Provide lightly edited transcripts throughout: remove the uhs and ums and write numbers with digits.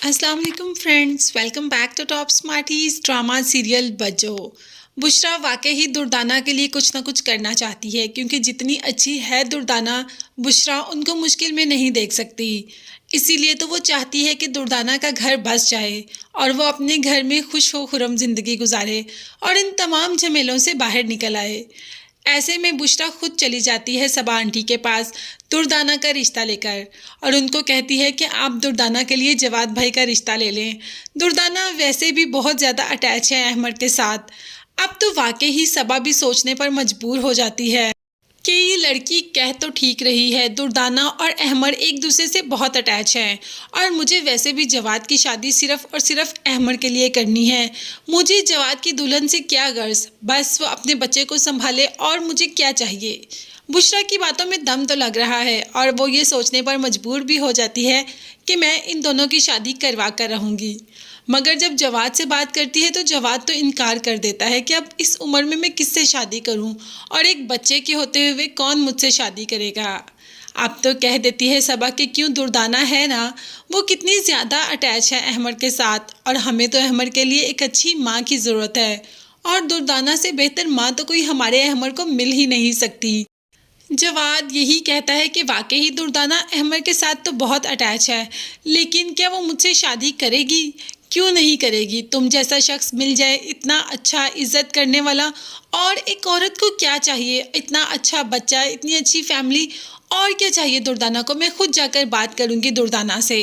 अस्सलाम वालेकुम friends, welcome back to top smarties drama serial Bajjo. Bushra वाकई ही दुर्दाना के लिए कुछ ना कुछ करना चाहती है, क्योंकि जितनी अच्छी है दुर्दाना, बुशरा उनको मुश्किल में नहीं देख सकती। इसीलिए तो वो चाहती है कि दुर्दाना का घर बस जाए और वो अपने घर में खुश हो खुरम ज़िंदगी गुजारे और इन तमाम झमेलों से बाहर निकल आए। ऐसे में बुशरा खुद चली जाती है सबा आंटी के पास दुर्दाना का रिश्ता लेकर और उनको कहती है कि आप दुर्दाना के लिए जवाद भाई का रिश्ता ले लें। दुर्दाना वैसे भी बहुत ज़्यादा अटैच है अहमद के साथ। अब तो वाकई ही सबा भी सोचने पर मजबूर हो जाती है कि ये लड़की कह तो ठीक रही है, दुर्दाना और अहमद एक दूसरे से बहुत अटैच हैं और मुझे वैसे भी जवाद की शादी सिर्फ़ और सिर्फ अहमद के लिए करनी है। मुझे जवाद की दुल्हन से क्या गर्ज, बस वो अपने बच्चे को संभाले और मुझे क्या चाहिए। बुशरा की बातों में दम तो लग रहा है और वो ये सोचने पर मजबूर भी हो जाती है कि मैं इन दोनों की शादी करवा कर रहूँगी। मगर जब जवाद से बात करती है तो जवाद तो इनकार कर देता है कि अब इस उम्र में मैं किससे शादी करूं और एक बच्चे के होते हुए कौन मुझसे शादी करेगा। अब तो कह देती है सबा कि क्यों दुर्दाना है ना, वो कितनी ज़्यादा अटैच है अहमद के साथ और हमें तो अहमद के लिए एक अच्छी माँ की ज़रूरत है और दुर्दाना से बेहतर माँ तो कोई हमारे अहमद को मिल ही नहीं सकती। जवाद यही कहता है कि वाकई ही दुर्दाना अहमद के साथ तो बहुत अटैच है, लेकिन क्या वो मुझसे शादी करेगी? क्यों नहीं करेगी? तुम जैसा शख्स मिल जाए, इतना अच्छा इज्जत करने वाला, और एक औरत को क्या चाहिए? इतना अच्छा बच्चा, इतनी अच्छी फैमिली, और क्या चाहिए दुर्दाना को? मैं खुद जाकर बात करूंगी दुर्दाना से।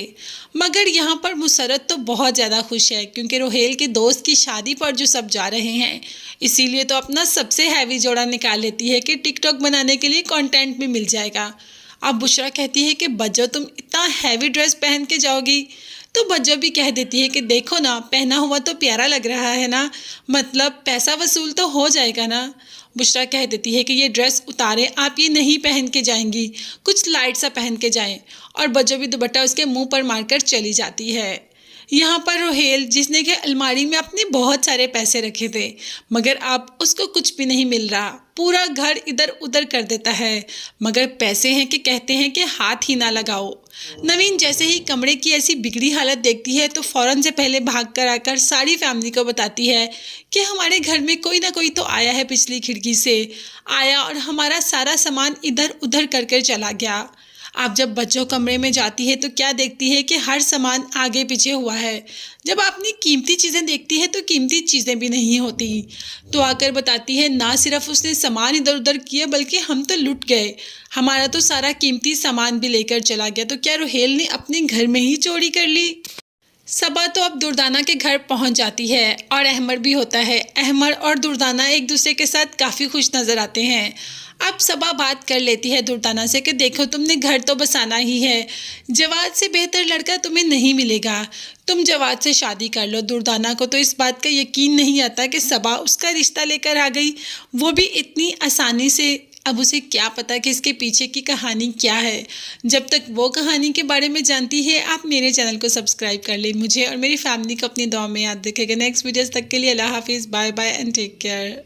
मगर यहाँ पर मुसरत तो बहुत ज़्यादा खुश है क्योंकि रोहेल के दोस्त की शादी पर जो सब जा रहे हैं, इसीलिए तो अपना सबसे हैवी जोड़ा निकाल लेती है कि टिकटॉक बनाने के लिए कंटेंट भी मिल जाएगा। अब बुशरा कहती है कि बज्जो तुम इतना हैवी ड्रेस पहन के जाओगी, तो बज्जो भी कह देती है कि देखो ना, पहना हुआ तो प्यारा लग रहा है ना, मतलब पैसा वसूल तो हो जाएगा ना। बुशरा कह देती है कि ये ड्रेस उतारें, आप ये नहीं पहन के जाएंगी, कुछ लाइट सा पहन के जाएं। और बज्जो भी दुपट्टा उसके मुंह पर मारकर चली जाती है। यहाँ पर रोहेल, जिसने कि अलमारी में अपने बहुत सारे पैसे रखे थे, मगर अब उसको कुछ भी नहीं मिल रहा, पूरा घर इधर उधर कर देता है। मगर पैसे हैं कि कहते हैं कि हाथ ही ना लगाओ। नवीन जैसे ही कमरे की ऐसी बिगड़ी हालत देखती है तो फौरन से पहले भाग कर आकर सारी फैमिली को बताती है कि हमारे घर में कोई ना कोई तो आया है, पिछली खिड़की से आया और हमारा सारा सामान इधर उधर कर कर चला गया। आप जब बच्चों कमरे में जाती है तो क्या देखती है कि हर सामान आगे पीछे हुआ है। जब अपनी कीमती चीज़ें देखती है तो कीमती चीज़ें भी नहीं होती। तो आकर बताती है ना सिर्फ उसने सामान इधर उधर किया बल्कि हम तो लुट गए, हमारा तो सारा कीमती सामान भी लेकर चला गया। तो क्या रोहेल ने अपने घर में ही चोरी कर ली? सबा तो अब दुर्दाना के घर पहुंच जाती है और अहमद भी होता है। अहमद और दुर्दाना एक दूसरे के साथ काफ़ी खुश नज़र आते हैं। अब सबा बात कर लेती है दुर्दाना से कि देखो, तुमने घर तो बसाना ही है, जवाद से बेहतर लड़का तुम्हें नहीं मिलेगा, तुम जवाद से शादी कर लो। दुर्दाना को तो इस बात का यकीन नहीं आता कि सबा उसका रिश्ता लेकर आ गई, वो भी इतनी आसानी से। अब उसे क्या पता कि इसके पीछे की कहानी क्या है। जब तक वो कहानी के बारे में जानती है, आप मेरे चैनल को सब्सक्राइब कर लें। मुझे और मेरी फैमिली को अपनी दुआ में याद रखेगा। नेक्स्ट वीडियोस तक के लिए अल्लाह हाफिज़, bye bye and take care.